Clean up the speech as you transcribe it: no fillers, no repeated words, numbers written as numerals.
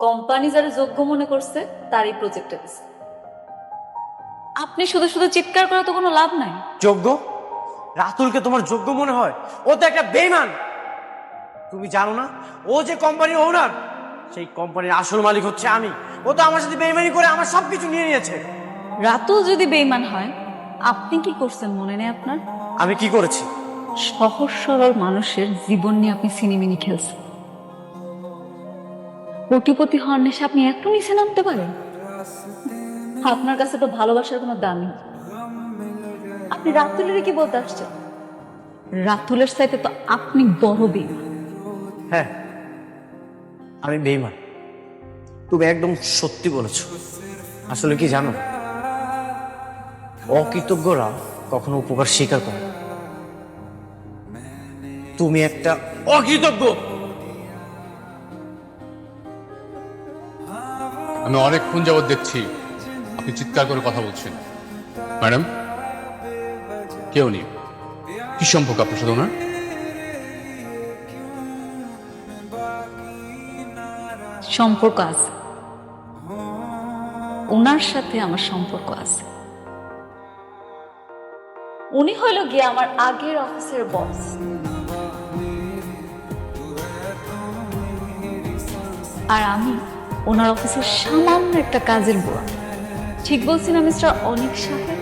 Company যারা যোগ্য মনে করছে তারই প্রজেক্টে দিছে। আপনি শুধু শুধু চিৎকার করে তো কোনো লাভ নাই। যোগ্য? রাতুলকে তোমার যোগ্য মনে হয়? ও তো একটা বেঈমান। তুমি জানো না ও যে কোম্পানির ওনার, সেই কোম্পানির আসল মালিক হচ্ছে আমি। ও তো আমার সাথে বেঈমানি করে আমার সবকিছু নিয়ে নিয়েছে। রাতুল যদি বেঈমান হয়, আপনি কি করছেন মনে নেই আপনার? আমি কি করেছি? সহজ সরল মানুষের জীবন নিয়ে আপনি সিনেমিনি খেলছেন। কোটিপতি হওয়ার নেশা আপনি একটু নিচে নামতে পারেন? আপনার কাছে তো ভালোবাসার কোনো দামই নেই। আপনি রাতুলের কি বলতে আসছেন? রাতুলের চাইতে তো আপনি বড় বেঈমান। হ্যাঁ, আমি বেঈমান। তুমি একদম সত্যি বলেছো। আসলে কি জানো, অকৃতজ্ঞরা কখনো উপকার স্বীকার করে না। তুমি একটা অকৃতজ্ঞ। আমি অনেকক্ষণ যাবৎ দেখছি আপনি চিৎকার করে কথা বলছেন। ম্যাডাম, কেউ নেই। কি সম্পর্ক আপনার সাথে ওনার? সম্পর্ক আছে, ওনার সাথে আমার সম্পর্ক আছে। উনি হইল গিয়ে আমার আগের অফিসের বস। আর আমি ওনার অফিসের সামান্য একটা কাজের বুয়া। ঠিক বলছি না মিস্টার অনিক সাহেব?